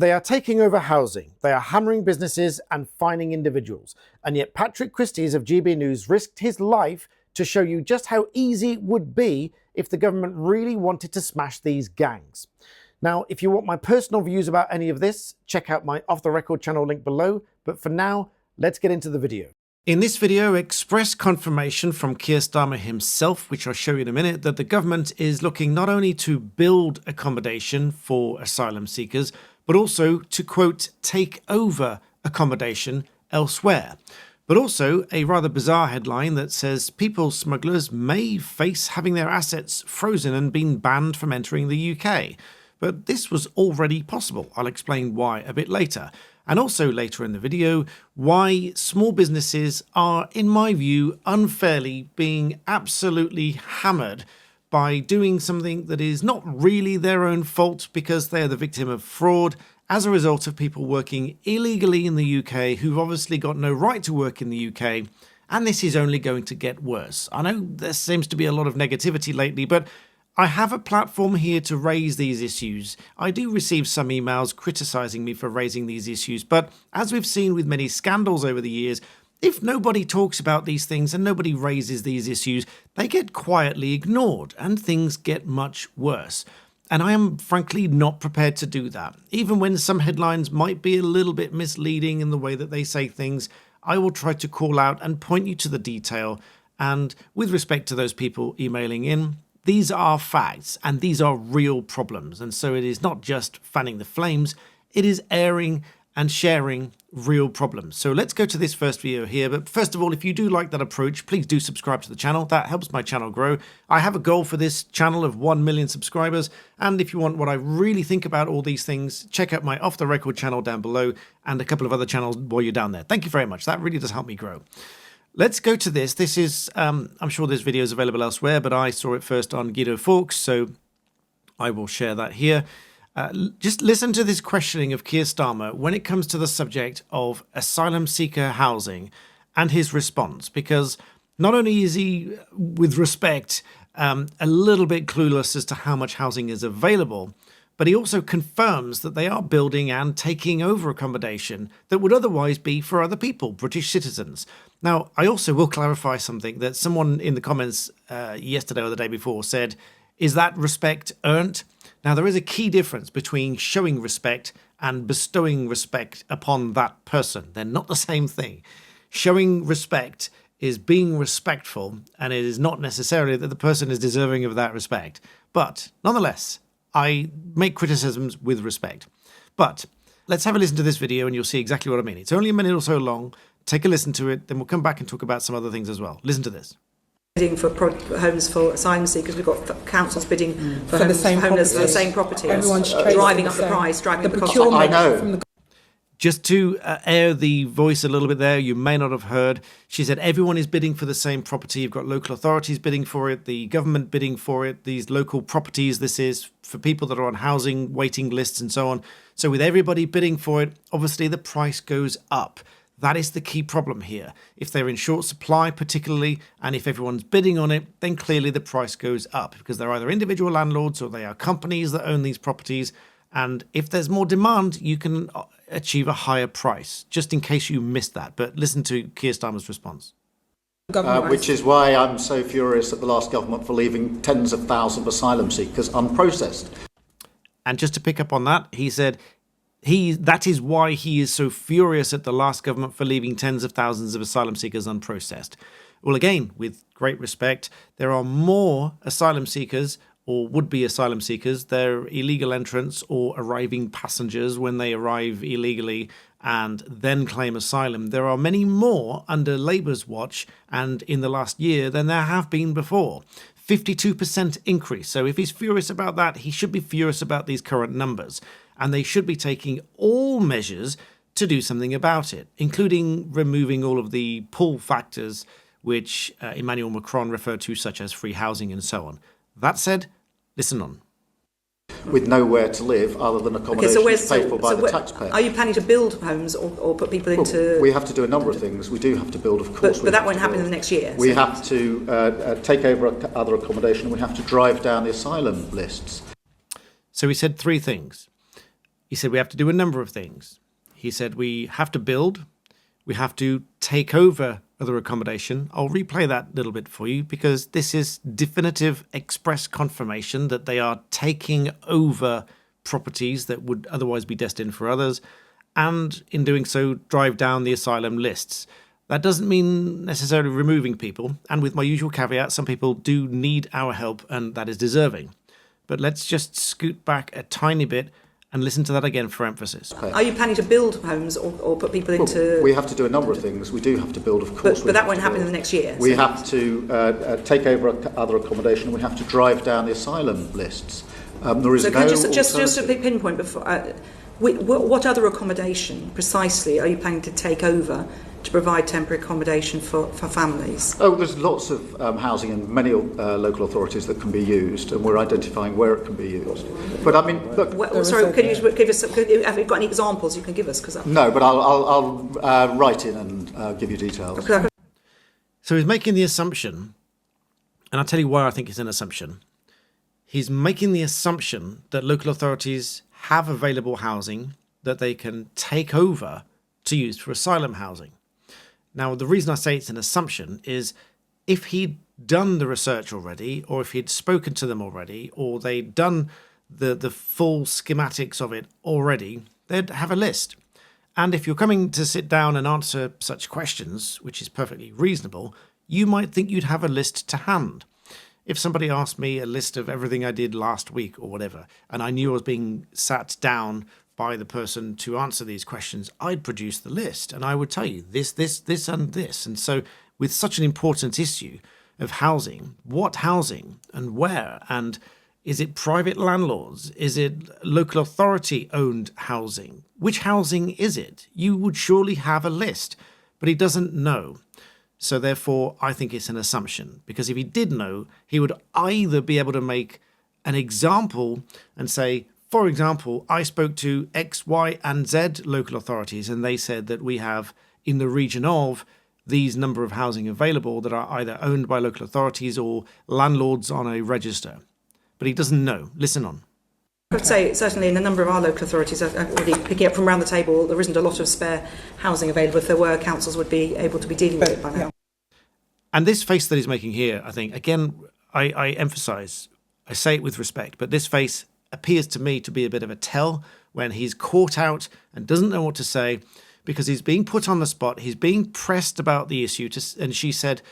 They are taking over housing, they are hammering businesses and fining individuals. And yet Patrick Christys of GB News risked his life to show you just how easy it would be if the government really wanted to smash these gangs. Now, if you want my personal views about any of this, check out my Off the Record channel link below. But for now, let's get into the video. In this video, express confirmation from Keir Starmer himself, which I'll show you in a minute, that the government is looking not only to build accommodation for asylum seekers, but also to, quote, take over accommodation elsewhere. But also a rather bizarre headline that says people smugglers may face having their assets frozen and being banned from entering the UK. But this was already possible. I'll explain why a bit later. And also later in the video, why small businesses are, in my view, unfairly being absolutely hammered by doing something that is not really their own fault because they are the victim of fraud as a result of people working illegally in the UK who've obviously got no right to work in the UK. And this is only going to get worse. I know there seems to be a lot of negativity lately, but I have a platform here to raise these issues. I do receive some emails criticising me for raising these issues, but as we've seen with many scandals over the years, if nobody talks about these things and nobody raises these issues, they get quietly ignored and things get much worse. And I am frankly not prepared to do that. Even when some headlines might be a little bit misleading in the way that they say things, I will try to call out and point you to the detail. And with respect to those people emailing in, these are facts and these are real problems. And so it is not just fanning the flames, it is airing and sharing real problems. So let's go to this first video here. But first of all, if you do like that approach, please do subscribe to the channel. That helps my channel grow. I have a goal for this channel of 1 million subscribers. And if you want what I really think about all these things, check out my Off the Record channel down below and a couple of other channels while you're down there. Thank you very much. That really does help me grow. Let's go to this. This is, I'm sure this video is available elsewhere, but I saw it first on Guido Fawkes, so I will share that here. Just listen to this questioning of Keir Starmer when it comes to the subject of asylum seeker housing and his response, because not only is he, with respect, a little bit clueless as to how much housing is available, but he also confirms that they are building and taking over accommodation that would otherwise be for other people, British citizens. Now, I also will clarify something that someone in the comments yesterday or the day before said, is that respect earned? Now, there is a key difference between showing respect and bestowing respect upon that person. They're not the same thing. Showing respect is being respectful, and it is not necessarily that the person is deserving of that respect. But nonetheless, I make criticisms with respect. But let's have a listen to this video and you'll see exactly what I mean. It's only a minute or so long. Take a listen to it, then we'll come back and talk about some other things as well. Listen to this. Bidding for homes for asylum seekers, we've got councils bidding for homes, the same homeless for the properties. same properties, Everyone's driving up the price, dragging the cost procurement. up. I know. From the Just to air the voice a little bit there, you may not have heard, she said everyone is bidding for the same property. You've got local authorities bidding for it, the government bidding for it, these local properties, this is for people that are on housing waiting lists and so on. So with everybody bidding for it, obviously the price goes up. That is the key problem here. If they're in short supply particularly, and if everyone's bidding on it, then clearly the price goes up because they're either individual landlords or they are companies that own these properties. And if there's more demand, you can achieve a higher price, just in case you missed that. But listen to Keir Starmer's response. Which is why I'm so furious at the last government for leaving tens of thousands of asylum seekers unprocessed. And just to pick up on that, he said that is why he is so furious at the last government for leaving tens of thousands of asylum seekers unprocessed. Well, again, with great respect, there are more asylum seekers or would-be asylum seekers. They're illegal entrants or arriving passengers when they arrive illegally and then claim asylum. There are many more under Labour's watch and in the last year than there have been before. 52% increase. So if he's furious about that, he should be furious about these current numbers. And they should be taking all measures to do something about it, including removing all of the pull factors which Emmanuel Macron referred to, such as free housing and so on. That said, listen on. With nowhere to live other than accommodation paid for by the taxpayer. Are you planning to build homes or put people into... We have to do a number of things. We do have to build, of course. But that won't happen in the next year. We have to take over other accommodation. We have to drive down the asylum lists. So he said three things. He said we have to do a number of things. He said we have to build, we have to take over other accommodation. I'll replay that little bit for you because this is definitive express confirmation that they are taking over properties that would otherwise be destined for others, and in doing so drive down the asylum lists. That doesn't mean necessarily removing people, and with my usual caveat, some people do need our help and that is deserving. But let's just scoot back a tiny bit and listen to that again for emphasis. Are you planning to build homes or put people into... We have to do a number of things. We do have to build, of course. But that won't happen in the next year? We have to take over other accommodation, and we have to drive down the asylum lists. There is just a pinpoint before... what other accommodation precisely are you planning to take over to provide temporary accommodation for families? Oh, there's lots of housing in many local authorities that can be used, and we're identifying where it can be used. But I mean, look. Can you give us? Have you got any examples you can give us? No, but I'll write in and give you details. So he's making the assumption, and I'll tell you why I think it's an assumption. He's making the assumption that local authorities have available housing that they can take over to use for asylum housing. Now, the reason I say it's an assumption is if he'd done the research already, or if he'd spoken to them already, or they'd done the full schematics of it already, they'd have a list. And if you're coming to sit down and answer such questions, which is perfectly reasonable, you might think you'd have a list to hand. If somebody asked me a list of everything I did last week or whatever, and I knew I was being sat down by the person to answer these questions, I'd produce the list and I would tell you this, and this. And so with such an important issue of housing, what housing and where, and is it private landlords? Is it local authority owned housing? Which housing is it? You would surely have a list, but he doesn't know. So therefore, I think it's an assumption, because if he did know, he would either be able to make an example and say, for example, I spoke to X, Y, and Z local authorities, and they said that we have in the region of these number of housing available that are either owned by local authorities or landlords on a register. But he doesn't know. Listen on. I would say certainly in a number of our local authorities, I'm already picking up from around the table, there isn't a lot of spare housing available. If there were, councils would be able to be dealing with it by now. And this face that he's making here, I think, again, I emphasise, I say it with respect, but this face appears to me to be a bit of a tell when he's caught out and doesn't know what to say, because he's being put on the spot, he's being pressed about the issue, and she said,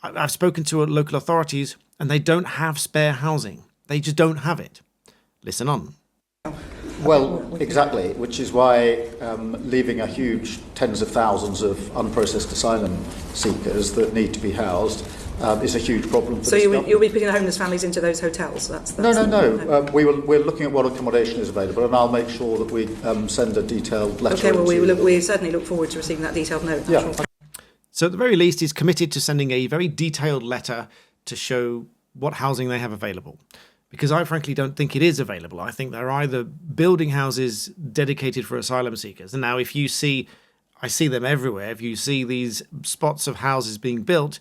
I've spoken to local authorities and they don't have spare housing. They just don't have it. Listen on. Well, exactly, which is why leaving a huge tens of thousands of unprocessed asylum seekers that need to be housed is a huge problem for So you'll be putting homeless families into those hotels? No. We're looking at what accommodation is available, and I'll make sure that we send a detailed letter. Okay, well, we certainly look forward to receiving that detailed note. Yeah. So at the very least, he's committed to sending a very detailed letter to show what housing they have available. Because I frankly don't think it is available. I think they're either building houses dedicated for asylum seekers. And now if you see, I see them everywhere, if you see these spots of houses being built,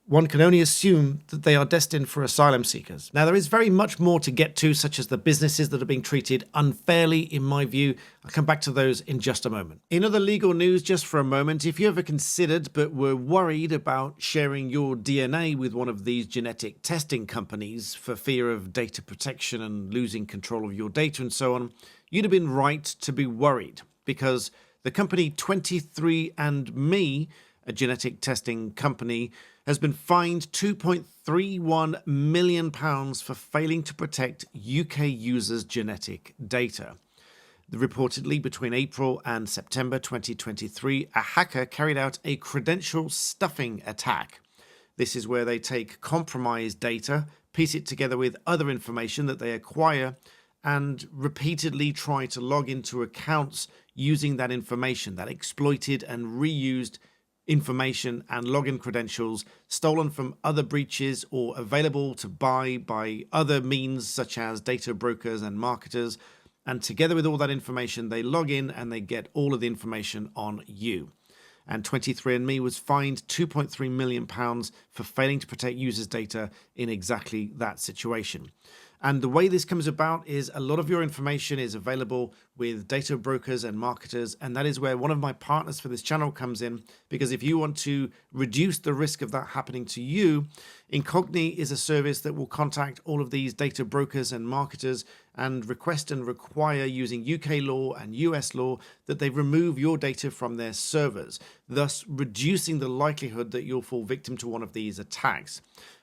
one can only assume that they are destined for asylum seekers. Now, there is very much more to get to, such as the businesses that are being treated unfairly, in my view. I'll come back to those in just a moment. In other legal news, just for a moment, if you ever considered but were worried about sharing your DNA with one of these genetic testing companies for fear of data protection and losing control of your data and so on, you'd have been right to be worried, because the company 23andMe, a genetic testing company, has been fined £2.31 million for failing to protect UK users' genetic data. Reportedly, between April and September 2023, a hacker carried out a credential stuffing attack. This is where they take compromised data, piece it together with other information that they acquire, and repeatedly try to log into accounts using that information, that exploited and reused information and login credentials stolen from other breaches or available to buy by other means such as data brokers and marketers. And together with all that information, they log in and they get all of the information on you. And 23andMe was fined £2.3 million for failing to protect users' data in exactly that situation. And the way this comes about is a lot of your information is available with data brokers and marketers. And that is where one of my partners for this channel comes in, because if you want to reduce the risk of that happening to you, Incogni is a service that will contact all of these data brokers and marketers and request and require, using UK law and US law, that they remove your data from their servers, thus reducing the likelihood that you'll fall victim to one of these attacks.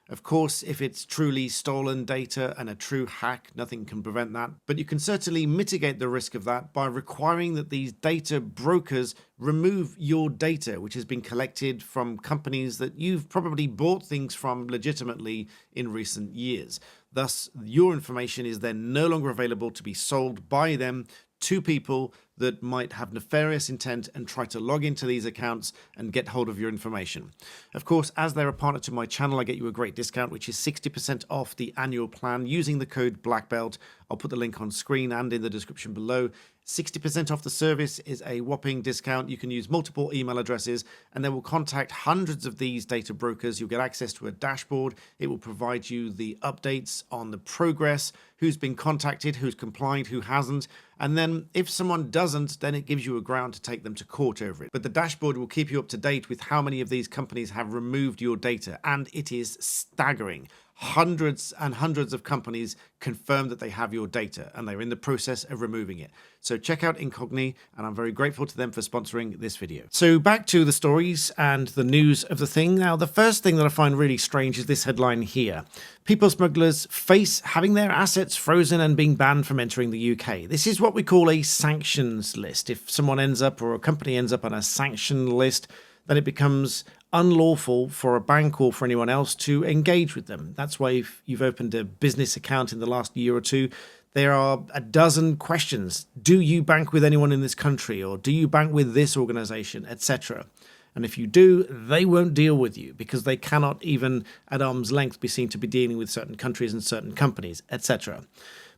Of course, if it's truly stolen data and a true hack, nothing can prevent that. But you can certainly mitigate the risk of that by requiring that these data brokers remove your data, which has been collected from companies that you've probably bought things from legitimately in recent years. Thus, your information is then no longer available to be sold by them to people that might have nefarious intent and try to log into these accounts and get hold of your information. Of course, as they're a partner to my channel, I get you a great discount, which is 60% off the annual plan using the code BlackBelt. I'll put the link on screen and in the description below. 60% off the service is a whopping discount. You can use multiple email addresses and they will contact hundreds of these data brokers. You'll get access to a dashboard. It will provide you the updates on the progress, who's been contacted, who's complied, who hasn't. And then if someone doesn't, then it gives you a ground to take them to court over it. But the dashboard will keep you up to date with how many of these companies have removed your data. And it is staggering. Hundreds and hundreds of companies confirm that they have your data and they're in the process of removing it. So check out Incogni, and I'm very grateful to them for sponsoring this video. So back to the stories and the news of the thing. Now, the first thing that I find really strange is this headline here. People smugglers face having their assets frozen and being banned from entering the UK. This is what we call a sanctions list. If someone ends up, or a company ends up on a sanction list, then it becomes unlawful for a bank or for anyone else to engage with them. That's why if you've opened a business account in the last year or two, there are a dozen questions. Do you bank with anyone in this country? Or do you bank with this organization, etc.? And if you do, they won't deal with you because they cannot even at arm's length be seen to be dealing with certain countries and certain companies, etc.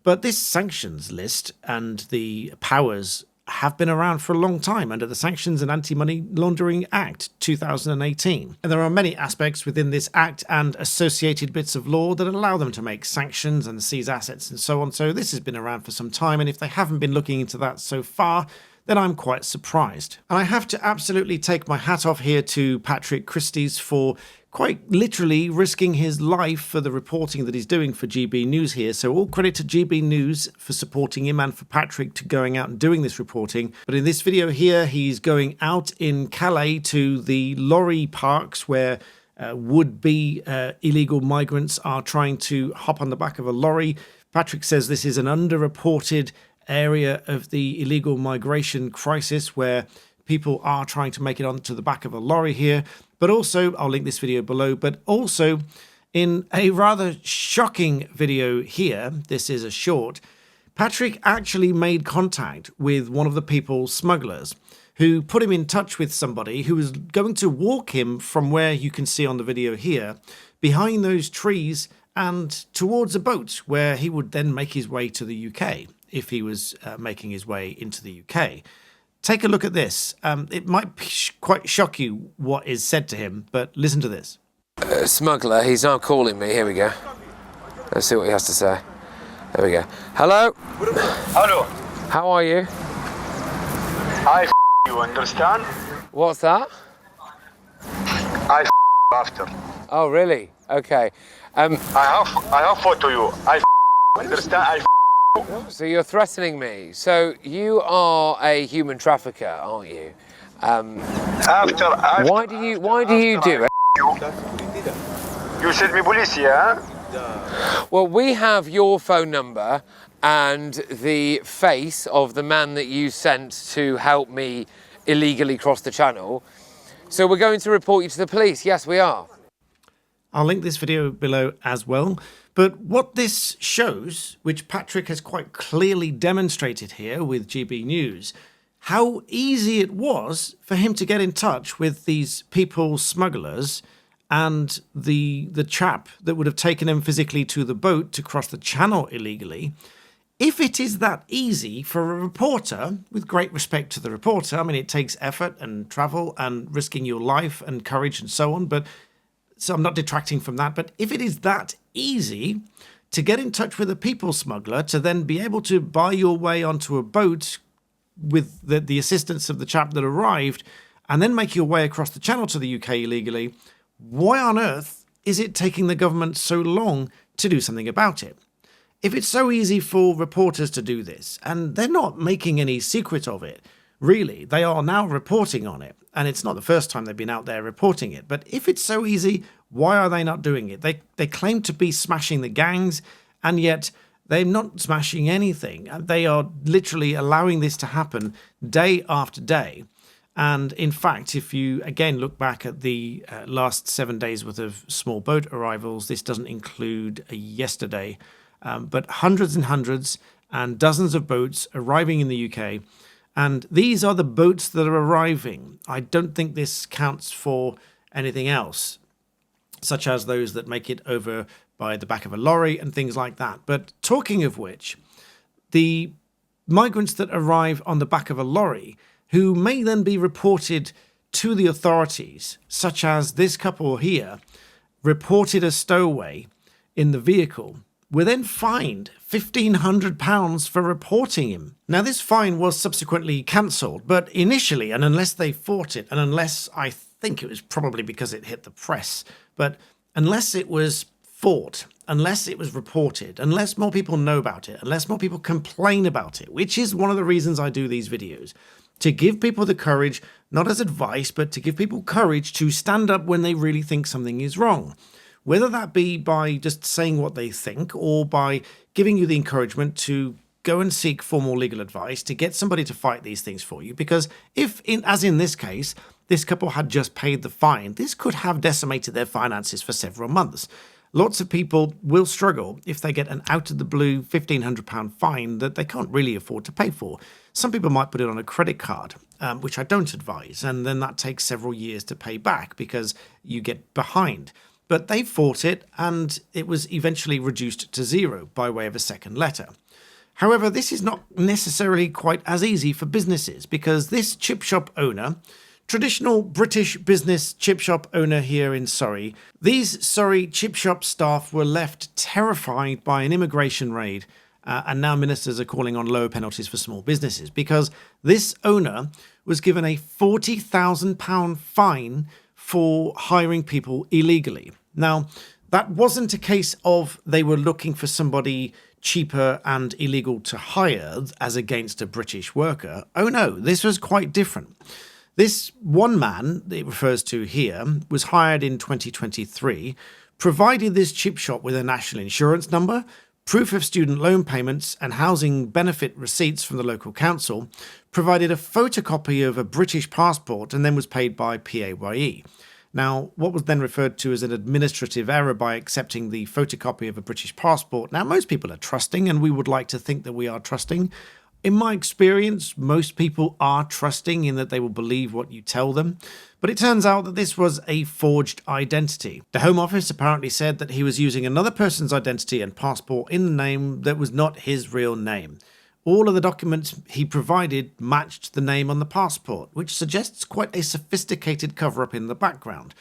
But this sanctions list and the powers have been around for a long time under the Sanctions and Anti-Money Laundering Act 2018. And there are many aspects within this act and associated bits of law that allow them to make sanctions and seize assets and so on. So this has been around for some time, and if they haven't been looking into that so far, then I'm quite surprised. And I have to absolutely take my hat off here to Patrick Christys for quite literally risking his life for the reporting that he's doing for GB News here. So all credit to GB News for supporting him and for Patrick to going out and doing this reporting. But in this video here, he's going out in Calais to the lorry parks where would-be illegal migrants are trying to hop on the back of a lorry. Patrick says this is an underreported area of the illegal migration crisis where people are trying to make it onto the back of a lorry here. But also, I'll link this video below, but also in a rather shocking video here, this is a short, Patrick actually made contact with one of the people's smugglers who put him in touch with somebody who was going to walk him from where you can see on the video here, behind those trees and towards a boat where he would then make his way to the UK if he was making his way into the UK. Take a look at this. It might quite shock you what is said to him, but listen to this. Smuggler, he's now calling me. Here we go. Let's see what he has to say. There we go. Hello? Hello. How are you? You understand? What's that? After. Oh, really? Okay. I have photo you. Understand? So you're threatening me. So you are a human trafficker, aren't you? After. Why do you do it? You said me police, yeah? Well, we have your phone number and the face of the man that you sent to help me illegally cross the channel. So we're going to report you to the police. Yes, we are. I'll link this video below as well. But what this shows, which Patrick has quite clearly demonstrated here with GB News, how easy it was for him to get in touch with these people smugglers and the chap that would have taken him physically to the boat to cross the channel illegally. If it is that easy for a reporter, with great respect to the reporter, I mean, it takes effort and travel and risking your life and courage and so on, but so I'm not detracting from that, but if it is that easy to get in touch with a people smuggler to then be able to buy your way onto a boat with the assistance of the chap that arrived and then make your way across the channel to the UK illegally, why on earth is it taking the government so long to do something about it? If it's so easy for reporters to do this, and they're not making any secret of it, really, they are now reporting on it. And it's not the first time they've been out there reporting it. But if it's so easy, why are they not doing it? They claim to be smashing the gangs, and yet they're not smashing anything. They are literally allowing this to happen day after day. And in fact, if you again look back at the last 7 days worth of small boat arrivals, this doesn't include yesterday, but hundreds and hundreds and dozens of boats arriving in the UK. And these are the boats that are arriving. I don't think this counts for anything else, such as those that make it over by the back of a lorry and things like that. But talking of which, the migrants that arrive on the back of a lorry, who may then be reported to the authorities, such as this couple here, reported a stowaway in the vehicle, were then fined £1,500 for reporting him. Now, this fine was subsequently cancelled, but initially, and unless they fought it, and unless I think it was probably because it hit the press, but unless it was fought, unless it was reported, unless more people know about it, unless more people complain about it, which is one of the reasons I do these videos, to give people the courage, not as advice, but to give people courage to stand up when they really think something is wrong. Whether that be by just saying what they think or by giving you the encouragement to go and seek formal legal advice to get somebody to fight these things for you. Because if, as in this case, this couple had just paid the fine, this could have decimated their finances for several months. Lots of people will struggle if they get an out-of-the-blue £1,500 fine that they can't really afford to pay for. Some people might put it on a credit card, which I don't advise, and then that takes several years to pay back because you get behind. But they fought it, and it was eventually reduced to zero by way of a second letter. However, this is not necessarily quite as easy for businesses, because this chip shop owner, traditional British business chip shop owner here in Surrey, these Surrey chip shop staff were left terrified by an immigration raid, and now ministers are calling on lower penalties for small businesses, because this owner was given a £40,000 fine for hiring people illegally. Now, that wasn't a case of they were looking for somebody cheaper and illegal to hire as against a British worker. Oh no, this was quite different. This one man that it refers to here was hired in 2023, provided this chip shop with a national insurance number, proof of student loan payments and housing benefit receipts from the local council, provided a photocopy of a British passport, and then was paid by PAYE. Now, what was then referred to as an administrative error by accepting the photocopy of a British passport. Now, most people are trusting, and we would like to think that we are trusting. In my experience, most people are trusting in that they will believe what you tell them. But it turns out that this was a forged identity. The Home Office apparently said that he was using another person's identity and passport in the name that was not his real name. All of the documents he provided matched the name on the passport, which suggests quite a sophisticated cover-up in the background.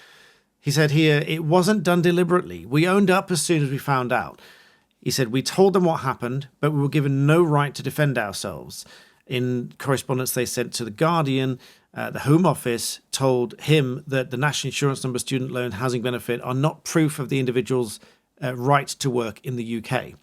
He said here, "It wasn't done deliberately. We owned up as soon as we found out." He said, "We told them what happened, but we were given no right to defend ourselves." In correspondence they sent to The Guardian, the Home Office told him that the national insurance number, student loan, housing benefit are not proof of the individual's right to work in the UK.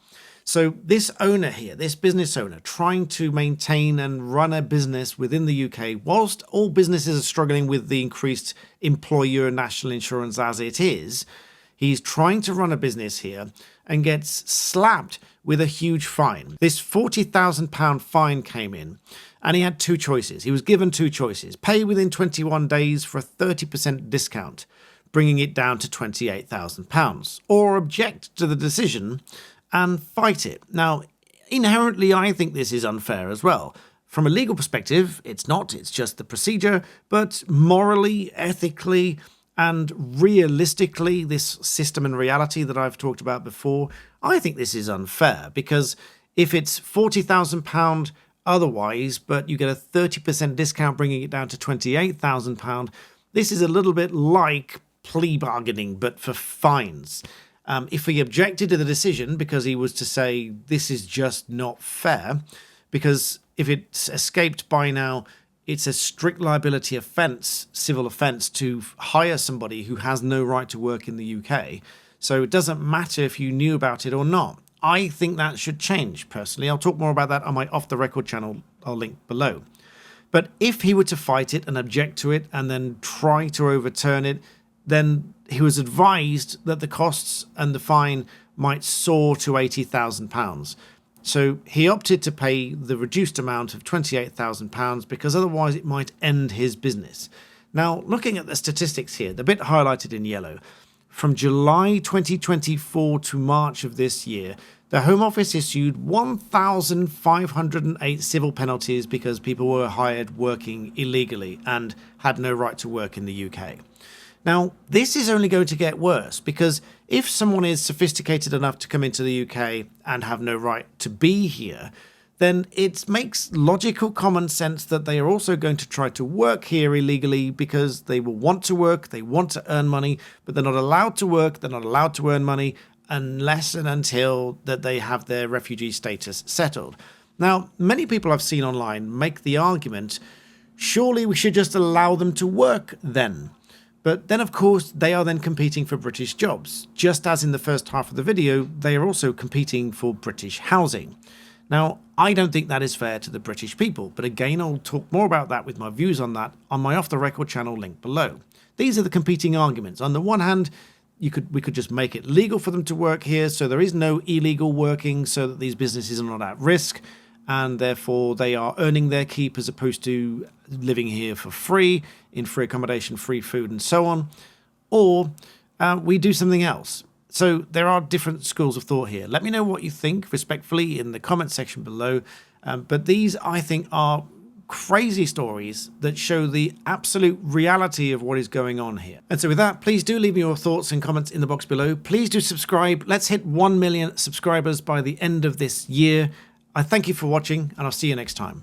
So this owner here, this business owner, trying to maintain and run a business within the UK, whilst all businesses are struggling with the increased employer national insurance as it is, he's trying to run a business here and gets slapped with a huge fine. This £40,000 fine came in, and he had two choices. He was given two choices: pay within 21 days for a 30% discount, bringing it down to £28,000, or object to the decision and fight it. Now, inherently, I think this is unfair as well. From a legal perspective, it's not, it's just the procedure, but morally, ethically, and realistically, this system and reality that I've talked about before, I think this is unfair, because if it's £40,000 otherwise, but you get a 30% discount bringing it down to £28,000, this is a little bit like plea bargaining, but for fines. If he objected to the decision because he was to say this is just not fair, because if it's escaped by now, it's a strict liability offence, civil offence, to hire somebody who has no right to work in the UK. So it doesn't matter if you knew about it or not. I think that should change, personally. I'll talk more about that on my Off the Record channel. I'll link below. But if he were to fight it and object to it and then try to overturn it, then he was advised that the costs and the fine might soar to £80,000. So he opted to pay the reduced amount of £28,000 because otherwise it might end his business. Now, looking at the statistics here, the bit highlighted in yellow, from July 2024 to March of this year, the Home Office issued 1,508 civil penalties because people were hired working illegally and had no right to work in the UK. Now, this is only going to get worse because if someone is sophisticated enough to come into the UK and have no right to be here, then it makes logical common sense that they are also going to try to work here illegally because they will want to work, they want to earn money, but they're not allowed to work, they're not allowed to earn money unless and until that they have their refugee status settled. Now, many people I've seen online make the argument, surely we should just allow them to work then. But then, of course, they are then competing for British jobs. Just as in the first half of the video, they are also competing for British housing. Now, I don't think that is fair to the British people, but again, I'll talk more about that with my views on that on my Off the Record channel link below. These are the competing arguments. On the one hand, we could just make it legal for them to work here, so there is no illegal working, so that these businesses are not at risk, and therefore they are earning their keep as opposed to living here for free, in free accommodation, free food, and so on. Or we do something else. So there are different schools of thought here. Let me know what you think, respectfully, in the comment section below. But these, I think, are crazy stories that show the absolute reality of what is going on here. And so with that, please do leave me your thoughts and comments in the box below. Please do subscribe. Let's hit 1 million subscribers by the end of this year. I thank you for watching, and I'll see you next time.